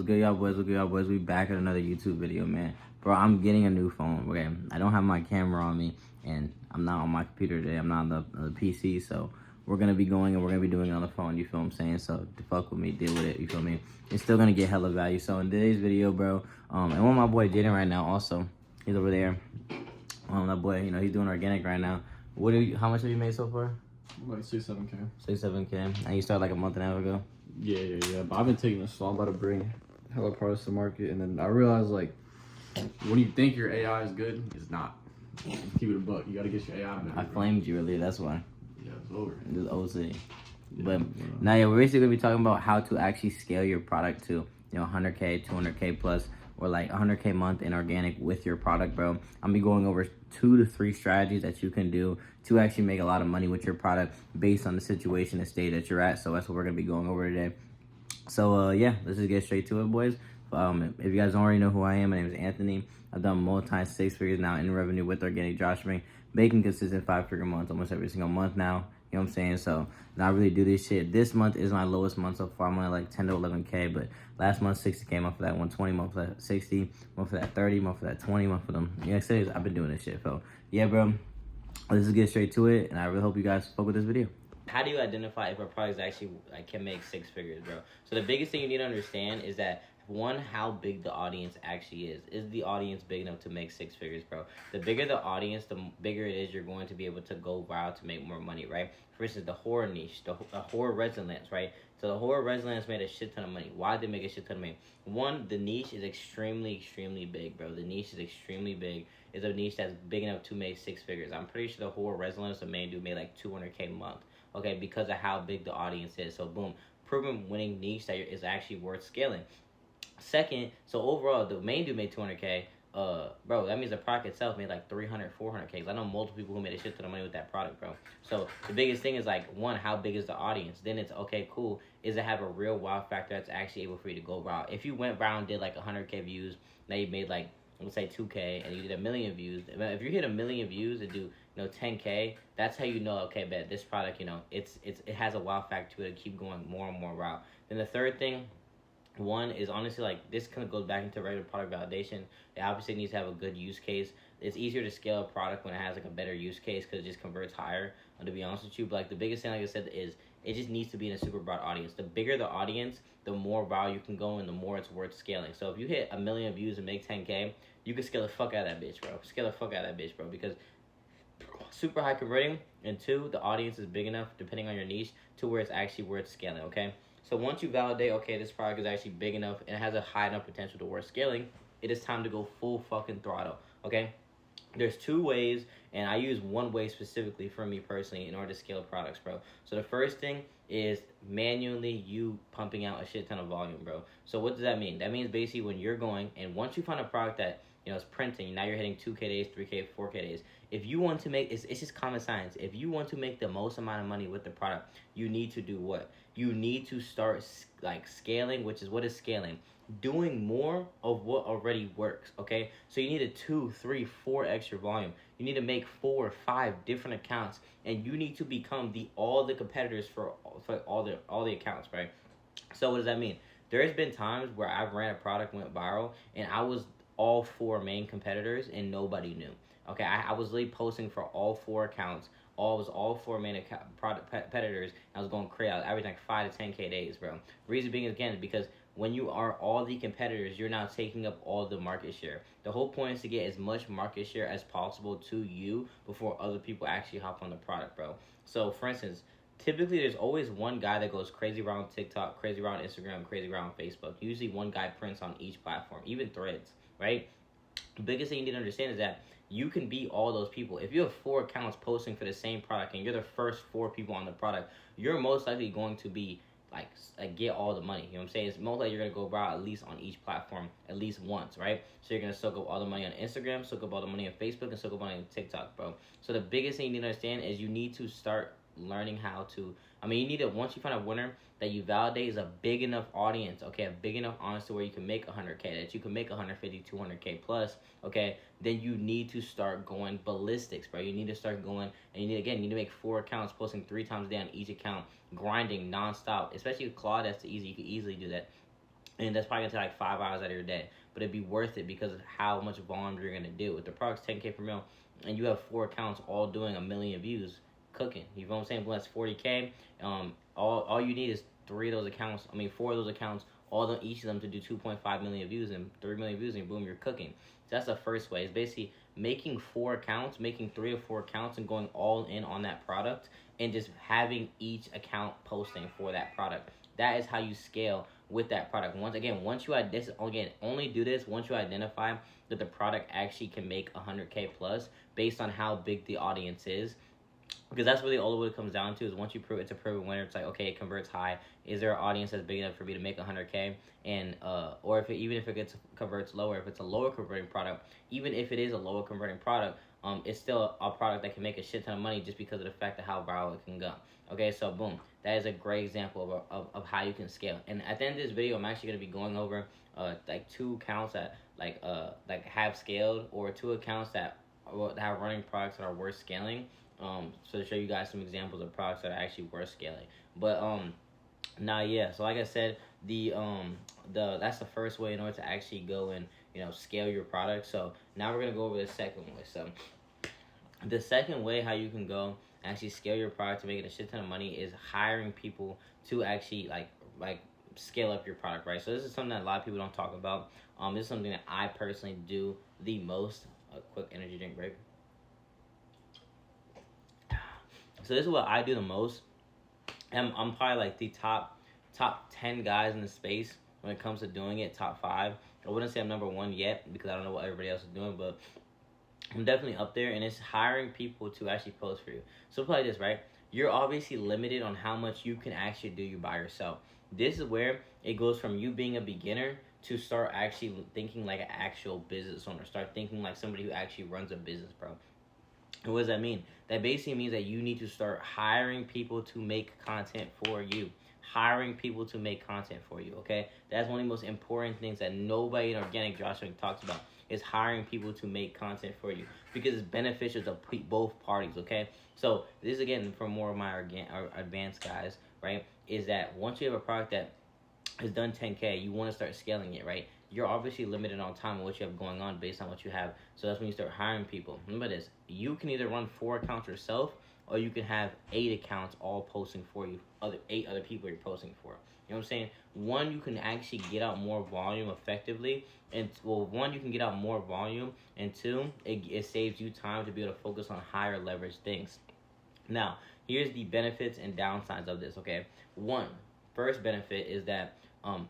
good, y'all boys? What's good, y'all boys? We back at another YouTube video, man. Bro, I'm getting a new phone. Okay, I don't have my camera on me, and I'm not on my computer today. I'm not on the PC, so we're gonna be going and we're gonna be doing it on the phone. You feel what I'm saying? So to fuck with me, deal with it. You feel me? It's still gonna get hella value. So in today's video, bro, and one of my boy Jaden right now also, he's over there. That boy, you know, he's doing organic right now. How much have you made so far? Like 6-7K. 6-7K. And you started like a month and a half ago? Yeah. But I've been taking this slow. I'm about to bring hella products to market, and then I realized, like, when you think your AI is good, it's not. Keep it a buck. You gotta get your AI better. I flamed you earlier, that's why. Yeah, it's over. This is OC. Yeah, But now, yeah, we're basically gonna be talking about how to actually scale your product to, you know, 100K, 200K plus, or like 100K month in organic with your product, bro. I'm gonna be going over 2 to 3 strategies that you can do to actually make a lot of money with your product based on the situation and state that you're at. So that's what we're gonna be going over today. So yeah, let's just get straight to it, boys. If you guys don't already know who I am, my name is Anthony. I've done multi 6 figures now in revenue with organic dropshipping, making consistent 5-figure months almost every single month now. You know what I'm saying? So now I really do this shit. This month is my lowest month so far. I'm only like 10 to 11K, but last month 60K, month for that 120, month for that 60, month for that 30, month for that 20, month for them. Yeah, serious, I've been doing this shit, so yeah, bro. Let's just get straight to it, and I really hope you guys fuck with this video. How do you identify if a product actually can make 6 figures, bro? So the biggest thing you need to understand is that, one, how big the audience actually is. Is the audience big enough to make 6 figures, bro? The bigger the audience, the bigger it is you're going to be able to go viral to make more money, right? For instance, the horror niche, the horror residents, right? So the horror residents made a shit ton of money. Why did they make a shit ton of money? One, the niche is extremely big, bro. The niche is extremely big. It's a niche that's big enough to make 6 figures. I'm pretty sure the horror residents, the main dude, made like 200K a month, okay, because of how big the audience is. So boom, proven winning niche that is actually worth scaling. Second, so overall, the main dude made 200K. Bro, that means the product itself made like 300, 400K. I know multiple people who made a shit ton of money with that product, bro. So the biggest thing is like, one, how big is the audience? Then it's, okay, cool. Is it have a real wow factor that's actually able for you to go viral? If you went viral and did like 100K views, now you made like, let's say 2K, and you did 1 million views. If you hit 1 million views and do, you know, 10K, that's how you know, okay, bet this product, you know, it has a wow factor to it to keep going more and more viral. Then the third thing, one is honestly, like, this kind of goes back into regular product validation. It obviously needs to have a good use case. It's easier to scale a product when it has like a better use case because it just converts higher, to be honest with you. But like the biggest thing, like I said, is it just needs to be in a super broad audience. The bigger the audience, the more value you can go and the more it's worth scaling. So if you hit 1 million views and make 10K, you can scale the fuck out of that bitch, bro. Scale the fuck out of that bitch, bro, because super high converting, and 2, the audience is big enough, depending on your niche, to where it's actually worth scaling, okay? So once you validate, okay, this product is actually big enough and it has a high enough potential to worth scaling, it is time to go full fucking throttle, okay? There's 2 ways, and I use one way specifically for me personally in order to scale products, bro. So the first thing is manually you pumping out a shit ton of volume, bro. So what does that mean? That means basically when you're going, and once you find a product that, you know, it's printing, now you're hitting 2K days, 3K, 4K days. If you want to make, it's just common science. If you want to make the most amount of money with the product, you need to do what? You need to start like scaling, which is, what is scaling? Doing more of what already works, okay? So you need a 2, 3, 4 extra volume. You need to make 4 or 5 different accounts, and you need to become all the competitors for all the accounts, right? So what does that mean? There has been times where I've ran a product, went viral, and I was all 4 main competitors and nobody knew. Okay, I was literally posting for all 4 accounts. All 4 main product competitors. I was going crazy. I was averaging like 5 to 10K days, bro. Reason being, again, is because when you are all the competitors, you're now taking up all the market share. The whole point is to get as much market share as possible to you before other people actually hop on the product, bro. So, for instance, typically there's always one guy that goes crazy around TikTok, crazy around Instagram, crazy around Facebook. Usually one guy prints on each platform, even Threads, right? The biggest thing you need to understand is that you can beat all those people. If you have 4 accounts posting for the same product and you're the first 4 people on the product, you're most likely going to be like get all the money. You know what I'm saying? It's most likely you're going to go viral at least on each platform at least once, right? So you're going to soak up all the money on Instagram, soak up all the money on Facebook, and soak up money on TikTok, bro. So the biggest thing you need to understand is you need to start learning how to, you need to, once you find a winner that you validate is a big enough audience, okay, a big enough audience to where you can make 100K, that you can make 150, 200K plus, okay, then you need to start going ballistics, bro. You need to start going, and you need to make 4 accounts, posting 3 times a day on each account, grinding nonstop, especially with Claude, that's easy, you can easily do that. and that's probably gonna take like 5 hours out of your day, but it'd be worth it because of how much volume you're gonna do. If the product's 10K per mil, and you have 4 accounts all doing 1 million views, cooking. You know what I'm saying? Well, that's 40K. All you need is 4 of those accounts, each of them to do 2.5 million views and 3 million views, and boom, you're cooking. So that's the first way. It's basically making 4 accounts, making 3 or 4 accounts, and going all in on that product, and just having each account posting for that product. That is how you scale with that product. Once you only do this once you identify that the product actually can make 100K plus based on how big the audience is. Because that's really all it comes down to, is once you prove it's a proven winner, it's like, okay, it converts high. Is there an audience that's big enough for me to make 100K? And or even if it converts lower, if it's a lower converting product, even if it is a lower converting product, it's still a product that can make a shit ton of money just because of the fact of how viral it can go. Okay, so boom, that is a great example of how you can scale. And at the end of this video, I'm actually going to be going over like 2 accounts that like have scaled, or 2 accounts that have running products that are worth scaling. So to show you guys some examples of products that are actually worth scaling. But now, yeah, so like I said, that's the first way in order to actually go and scale your product. So now we're gonna go over the second way. So the second way how you can go and actually scale your product to make it a shit ton of money is hiring people to actually like scale up your product, right? So this is something that a lot of people don't talk about. This is something that I personally do the most. A quick energy drink break. So this is what I do the most. I'm probably like the top 10 guys in the space when it comes to doing it, top 5. I wouldn't say I'm number 1 yet because I don't know what everybody else is doing, but I'm definitely up there, and it's hiring people to actually post for you. So play this, right? You're obviously limited on how much you can actually do you by yourself. This is where it goes from you being a beginner to start actually thinking like an actual business owner. Start thinking like somebody who actually runs a business, bro. And what does that mean? That basically means that you need to start hiring people to make content for you. Hiring people to make content for you, okay? That's one of the most important things that nobody in organic dropshipping talks about, is hiring people to make content for you, because it's beneficial to both parties, okay? So this is, again, for more of my advanced guys, right, is that once you have a product that has done 10K, you want to start scaling it, right? You're obviously limited on time and what you have going on based on what you have. So that's when you start hiring people. Remember this, you can either run 4 accounts yourself, or you can have 8 accounts all posting for you, 8 other people you're posting for. You know what I'm saying? One, you can actually get out more volume effectively. And one, you can get out more volume, and 2, it saves you time to be able to focus on higher leverage things. Now, here's the benefits and downsides of this, okay? First benefit is that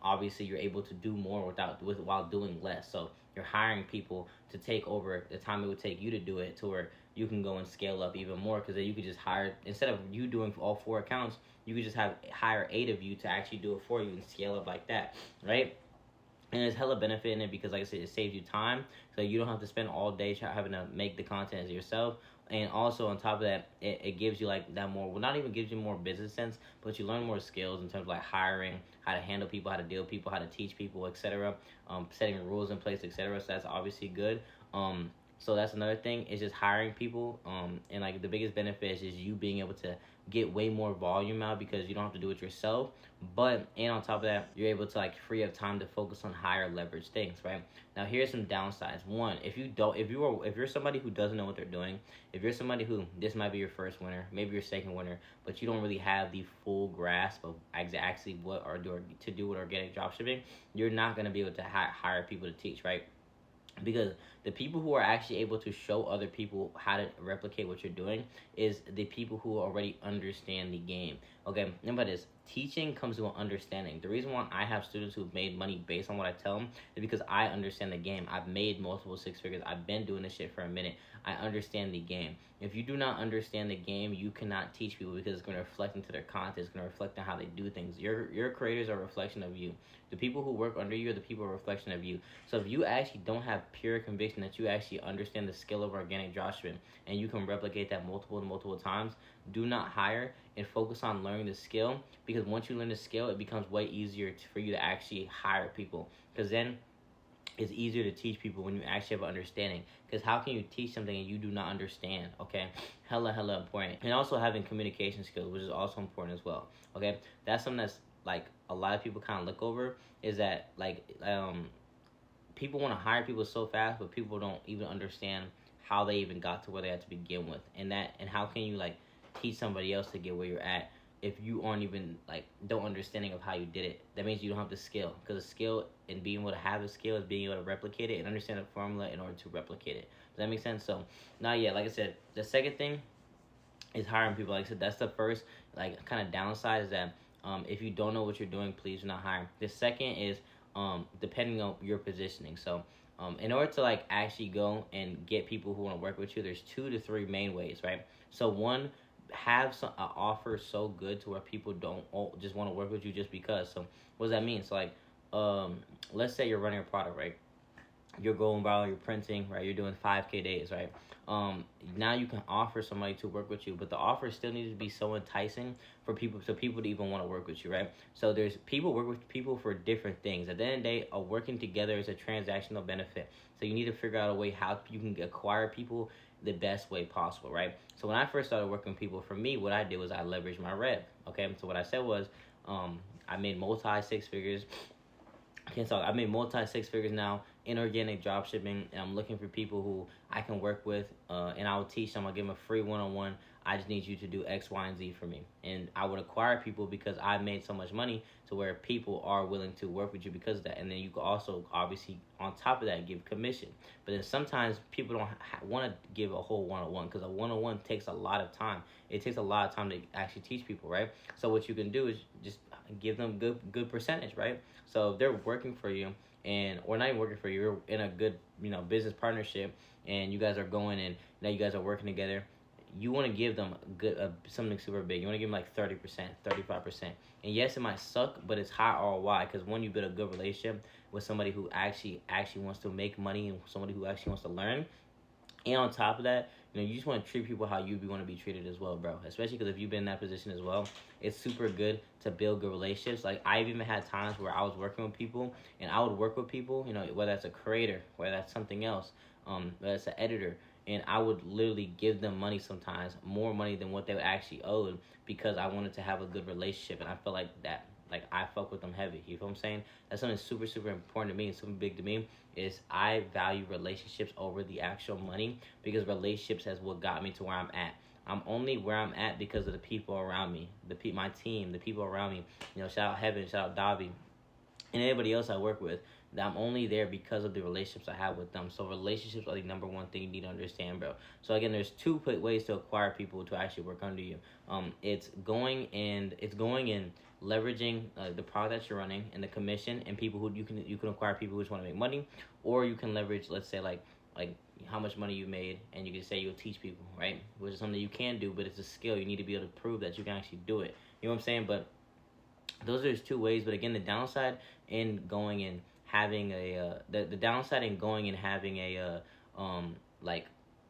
obviously you're able to do more while doing less. So you're hiring people to take over the time it would take you to do it, to where you can go and scale up even more, because then you could just hire, instead of you doing all 4 accounts, you could just hire 8 of you to actually do it for you and scale up like that, right? And there's hella benefit in it because, like I said, it saves you time, so you don't have to spend all day having to make the content yourself. And also on top of that, it gives you like that more, well, not even gives you more business sense, but you learn more skills in terms of like hiring, how to handle people, how to deal with people, how to teach people, etc. Setting rules in place, etc. So that's obviously good. So that's another thing, is just hiring people. And like the biggest benefit is just you being able to get way more volume out because you don't have to do it yourself. And on top of that, you're able to like free up time to focus on higher leverage things, right? Now here's some downsides. One, if you're somebody who doesn't know what they're doing, if you're somebody who, this might be your first winter, maybe your second winter, but you don't really have the full grasp of exactly what to do with organic dropshipping, you're not going to be able to hire people to teach, right? Because the people who are actually able to show other people how to replicate what you're doing is the people who already understand the game. Okay, remember this, teaching comes with understanding. The reason why I have students who've made money based on what I tell them is because I understand the game. I've made multiple 6 figures. I've been doing this shit for a minute. I understand the game. If you do not understand the game, you cannot teach people, because it's going to reflect into their content. It's going to reflect on how they do things. Your creators are a reflection of you. The people who work under you are the people who are a reflection of you. So if you actually don't have pure conviction that you actually understand the skill of organic dropshipping and you can replicate that multiple times, do not hire and focus on learning the skill, because once you learn the skill, it becomes way easier for you to actually hire people, because then it's easier to teach people when you actually have an understanding. Because how can you teach something and you do not understand? Okay, hella important. And also having communication skills, which is also important as well. Okay, that's something that's like a lot of people kind of look over is that like people want to hire people so fast, but people don't even understand how they even got to where they had to begin with, and how can you like teach somebody else to get where you're at if you aren't even like don't understanding of how you did it. That means you don't have the skill, because the skill and being able to have a skill is being able to replicate it and understand the formula in order to replicate it. Does that make sense? So now, yeah, like I said, the second thing is hiring people. Like I said, that's the first like kind of downside is that if you don't know what you're doing, please do not hire. The second is depending on your positioning. So in order to like actually go and get people who want to work with you, there's 2 to 3 main ways, right? So one, have some offer so good to where people don't just want to work with you just because. So what does that mean? So like let's say you're running a product, right? You're going viral, you're printing, right? You're doing 5K days, right? Now you can offer somebody to work with you, but the offer still needs to be so enticing for people, so people to even want to work with you, right? So there's people work with people for different things. At the end of the day, working together is a transactional benefit. So you need to figure out a way how you can acquire people the best way possible, right? So when I first started working with people, for me, what I did was I leveraged my rev. Okay, so what I said was, I made multi 6 figures. I made multi 6 figures now in organic dropshipping, and I'm looking for people who I can work with, and I will teach them. I'll give them a free one-on-one. I just need you to do X, Y, and Z for me. And I would acquire people because I made so much money to where people are willing to work with you because of that. And then you can also, obviously, on top of that, give commission. But then sometimes people don't want to give a whole one-on-one, because a one-on-one takes a lot of time. It takes a lot of time to actually teach people, right? So what you can do is just give them good percentage, right? So if they're working for you, or not even working for you, you're in a good business partnership, and you guys are going and now you guys are working together, you want to give them something super big. You want to give them like 30%, 35%. And yes, it might suck, but it's high ROI, because when you build a good relationship with somebody who actually wants to make money and somebody who actually wants to learn, and on top of that, you just want to treat people how you want to be treated as well, bro. Especially because if you've been in that position as well, it's super good to build good relationships. Like, I've even had times where I was working with people, and I would work with people, whether that's a creator, whether that's something else, whether that's an editor, and I would literally give them money sometimes, more money than what they would actually owed, because I wanted to have a good relationship, and I felt like that. Like, I fuck with them heavy. You feel what I'm saying? That's something super, super important to me and super big to me, is I value relationships over the actual money, because relationships is what got me to where I'm at. I'm only where I'm at because of the people around me, my team, the people around me. Shout out Heaven, shout out Dobby, and anybody else I work with. That I'm only there because of the relationships I have with them. So relationships are the number one thing you need to understand, bro. So again, there's 2 ways to acquire people to actually work under you. It's going and leveraging the product that you're running and the commission, and people who you can acquire people who just want to make money, or you can leverage, let's say like how much money you made, and you can say you'll teach people, right? Which is something you can do, but it's a skill. You need to be able to prove that you can actually do it. You know what I'm saying? But those are just 2 ways. But again, the downside in going and having the downside in going and having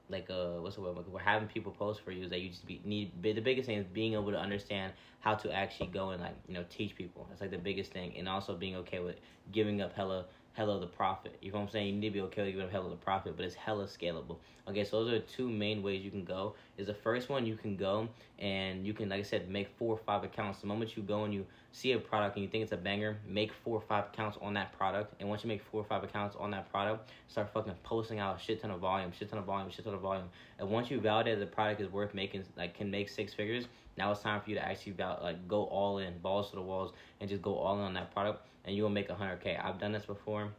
what's the word? We're having people post for you, is that you just the biggest thing is being able to understand how to actually go and teach people. That's like the biggest thing, and also being okay with giving up hella the profit. You know what I'm saying? You need to be okay with giving up hella the profit, but it's hella scalable. Okay, so those are the 2 main ways you can go. Is the first one, you can go and you can, like I said, make 4 or 5 accounts. The moment you go and you see a product and you think it's a banger, make 4 or 5 accounts on that product. And once you make 4 or 5 accounts on that product, start fucking posting out a shit ton of volume. And once you validate the product is worth making, can make 6 figures, now it's time for you to actually go all in, balls to the walls, and just go all in on that product, and you will make 100K. I've done this before,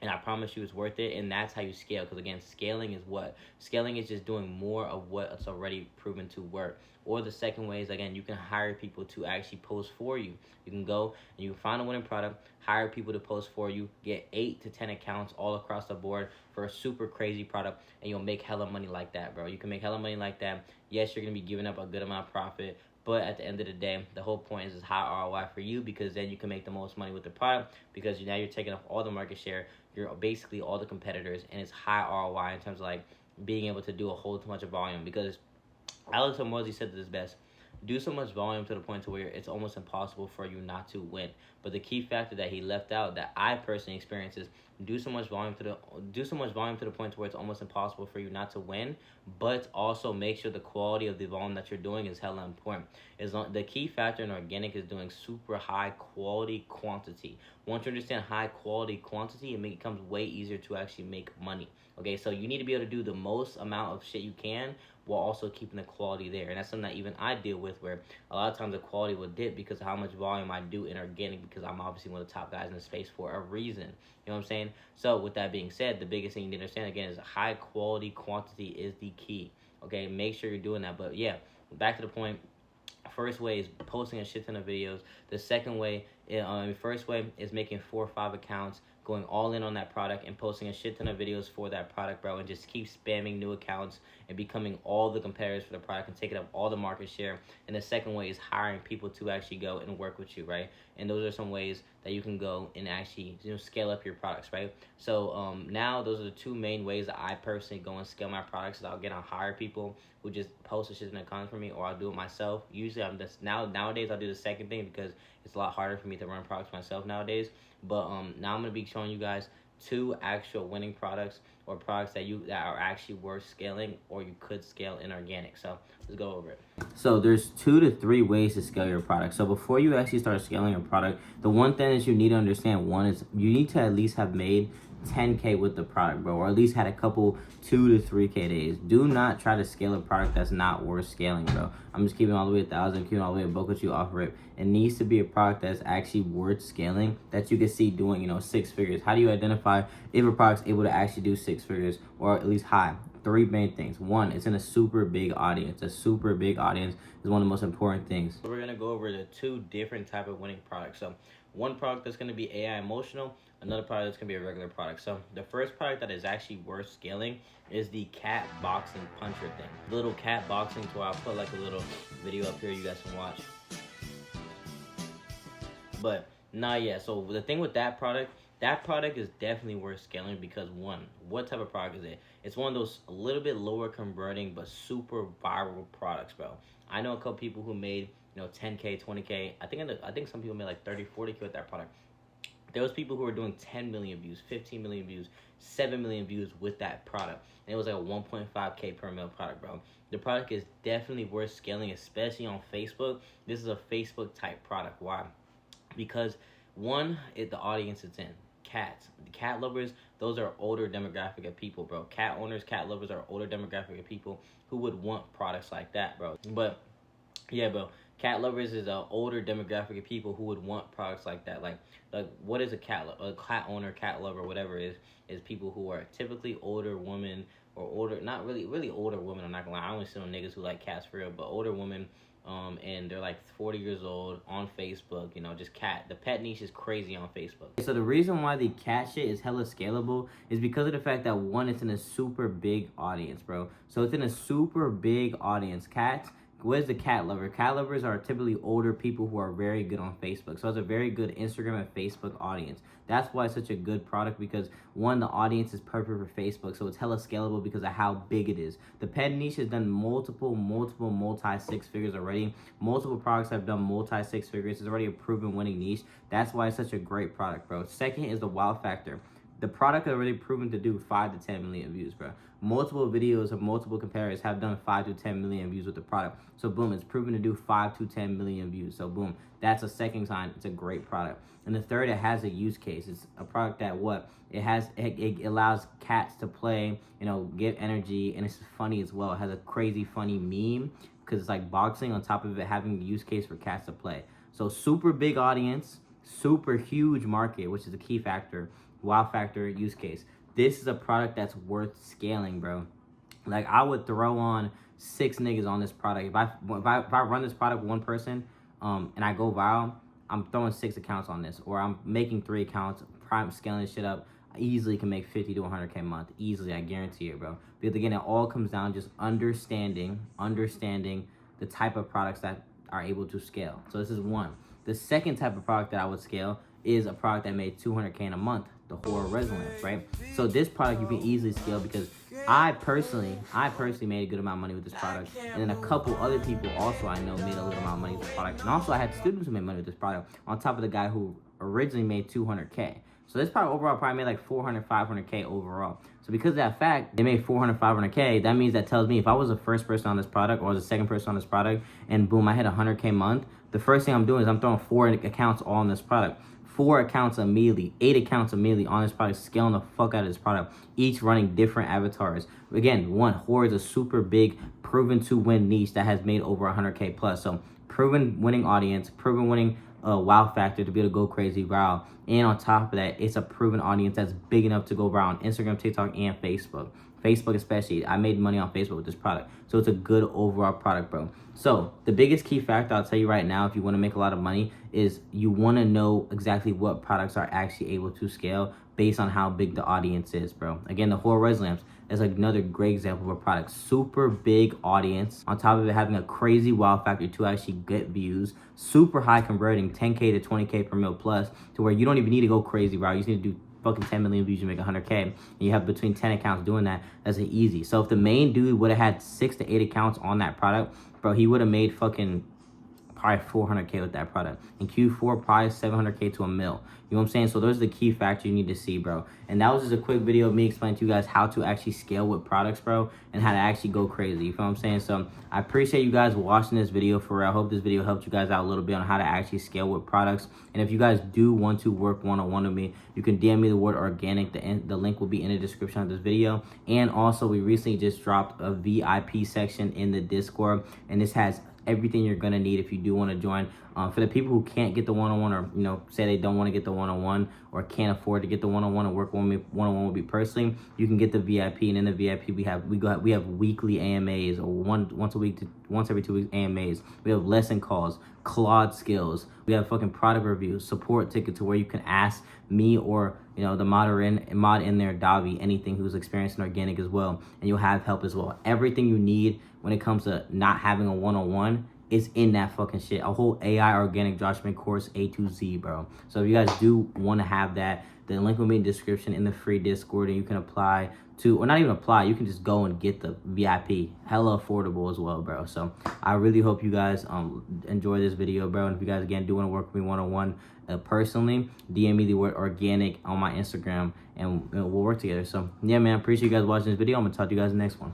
and I promise you it's worth it. And that's how you scale, because again, scaling is just doing more of what's already proven to work. Or the second way is, again, you can hire people to actually post for you. You can go and you find a winning product, hire people to post for you, get 8 to 10 accounts all across the board for a super crazy product, and you'll make hella money like that, bro. You can make hella money like that. Yes, you're gonna be giving up a good amount of profit, but at the end of the day, the whole point is high ROI for you, because then you can make the most money with the product, because now you're taking up all the market share. You're basically all the competitors, and it's high ROI in terms of being able to do a whole bunch of volume. Because Alex Hormozy said this best: do so much volume to the point to where it's almost impossible for you not to win. But the key factor that he left out that I personally experience is do so much volume to the point to where it's almost impossible for you not to win, but also make sure the quality of the volume that you're doing is hella important. The key factor in organic is doing super high quality quantity. Once you understand high quality quantity, it becomes way easier to actually make money. Okay, so you need to be able to do the most amount of shit you can while also keeping the quality there. And that's something that even I deal with, where a lot of times the quality will dip because of how much volume I do in organic, because I'm obviously one of the top guys in the space for a reason. You know what I'm saying? So with that being said, the biggest thing you need to understand again is high quality quantity is the key. Okay, make sure you're doing that. But yeah, back to the point. First way is posting a shit ton of videos. The second way, first way is making 4 or 5 accounts, going all in on that product and posting a shit ton of videos for that product, bro, and just keep spamming new accounts and becoming all the competitors for the product and taking up all the market share. And the second way is hiring people to actually go and work with you, right? And those are some ways that you can go and actually, scale up your products, right? So now those are the 2 main ways that I personally go and scale my products. Is I'll hire people who just post a shit ton of content for me, or I'll do it myself. Usually nowadays I'll do the second thing because it's a lot harder for me to run products myself nowadays. But now I'm gonna be showing you guys 2 actual winning products, or products that are actually worth scaling, or you could scale in organic. So let's go over it. So there's 2 to 3 ways to scale your product. So before you actually start scaling your product, the one thing that you need to understand, one, is you need to at least have made 10K with the product, bro, or at least had a couple 2 to 3K days. Do not try to scale a product that's not worth scaling, bro. I'm just keeping all the way 1,000, keeping all the way a book with you off rip. It needs to be a product that's actually worth scaling, that you can see doing, 6 figures. How do you identify if a product's able to actually do 6 figures, or at least high? 3 main things. 1, it's in a super big audience. A super big audience is one of the most important things. So we're gonna go over the 2 different type of winning products. So one product that's gonna be AI emotional, another product that's gonna be a regular product. So the first product that is actually worth scaling is the cat boxing puncher thing. Little cat boxing tour. I'll put like a little video up here you guys can watch. But so the thing with that product is definitely worth scaling because, 1, what type of product is it? It's one of those a little bit lower converting but super viral products, bro. I know a couple people who made 10K, 20K. I think some people made like 30, 40K with that product. There was people who were doing 10 million views, 15 million views, 7 million views with that product. And it was like a 1.5K per mil product, bro. The product is definitely worth scaling, especially on Facebook. This is a Facebook type product. Why? Because, 1, the audience it's in. Cats. The cat lovers, those are older demographic of people, bro. Cat owners, cat lovers are older demographic of people who would want products like that, bro. But yeah, bro, cat lovers is an older demographic of people who would want products like that. Like what is a cat owner, cat lover, whatever it is people who are typically older women, or older, not really older women. I'm not gonna lie, I only see no niggas who like cats for real, but older women. And they're like 40 years old on Facebook, just cat. The pet niche is crazy on Facebook. So the reason why the cat shit is hella scalable is because of the fact that, 1, it's in a super big audience, bro. So it's in a super big audience. Cats. What is the cat lover? Cat lovers are typically older people who are very good on Facebook. So it's a very good Instagram and Facebook audience. That's why it's such a good product, because, 1, the audience is perfect for Facebook. So it's hella scalable because of how big it is. The pet niche has done multiple multi-6 figures already. Multiple products have done multi-6 figures. It's already a proven winning niche. That's why it's such a great product, bro. Second is the wow factor. The product is already proven to do 5 to 10 million views, bro. Multiple videos of multiple competitors have done 5 to 10 million views with the product. So boom, it's proven to do 5 to 10 million views. So boom, that's a second sign it's a great product. And the third, it has a use case. It's a product that it allows cats to play, give energy, and it's funny as well. It has a crazy funny meme because it's like boxing on top of it having a use case for cats to play. So super big audience, super huge market, which is a key factor. Wow factor, use case. This is a product that's worth scaling, bro. Like, I would throw on 6 niggas on this product. If I run this product with 1 person, and I go viral, I'm throwing 6 accounts on this, or I'm making 3 accounts, prime scaling this shit up. I easily can make 50 to 100K a month. Easily, I guarantee it, bro. Because again, it all comes down just understanding the type of products that are able to scale. So this is 1. The second type of product that I would scale is a product that made 200K in a month, the horror resin lamps, right? So this product you can easily scale because I personally made a good amount of money with this product, and then a couple other people also I know made a little amount of money with this product, and also I had students who made money with this product on top of the guy who originally made 200K. So this product overall probably made like 400, 500K overall. So because of that fact, they made 400, 500K. That means that tells me if I was the first person on this product or the second person on this product, and boom, I hit 100K month, the first thing I'm doing is I'm throwing 4 accounts all on this product. 4 accounts immediately, 8 accounts immediately on this product, scaling the fuck out of this product, each running different avatars. Again, one, horror is a super big, proven to win niche that has made over 100K plus. So proven winning audience, proven winning wow factor to be able to go crazy viral. And on top of that, it's a proven audience that's big enough to go viral on Instagram, TikTok, and Facebook. Facebook especially. I made money on Facebook with this product. So it's a good overall product, bro. So the biggest key factor I'll tell you right now, if you want to make a lot of money, is you want to know exactly what products are actually able to scale based on how big the audience is, bro. Again, the horror res lamps is another great example of a product. Super big audience. On top of it having a crazy wow factor to actually get views. Super high converting, 10K to 20K per mil plus, to where you don't even need to go crazy, bro. You just need to do fucking 10 million views, you make 100K, and you have between 10 accounts doing that. That's easy. So if the main dude would have had 6 to 8 accounts on that product, bro, he would have made fucking probably 400K with that product. In Q4, probably 700K to a mil. You know what I'm saying? So those are the key factors you need to see, bro. And that was just a quick video of me explaining to you guys how to actually scale with products, bro, and how to actually go crazy. You feel what I'm saying? So I appreciate you guys watching this video for real. I hope this video helped you guys out a little bit on how to actually scale with products. And if you guys do want to work one-on-one with me, you can DM me the word organic. The link will be in the description of this video. And also, we recently just dropped a VIP section in the Discord, and this has everything you're gonna need if you do want to join. For the people who can't get the one-on-one, or say they don't want to get the one-on-one or can't afford to get the one-on-one and work one-on-one with me personally, you can get the VIP. And in the VIP we have weekly AMAs, or once every 2 weeks AMAs. We have lesson calls, Claude skills. We have fucking product reviews, support ticket to where you can ask me or the mod in there, Davi, anything who's experiencing organic as well, and you'll have help as well. Everything you need when it comes to not having a one-on-one is in that fucking shit. A whole AI organic dropshipping course, A to Z, bro. So if you guys do want to have that, the link will be in the description in the free Discord, and you can apply to, or not even apply, you can just go and get the VIP. Hella affordable as well, bro. So I really hope you guys enjoy this video, bro. And if you guys again do want to work with me one-on-one personally, DM me the word organic on my Instagram, and we'll work together. So yeah, man, I appreciate you guys watching this video. I'm gonna talk to you guys in the next one.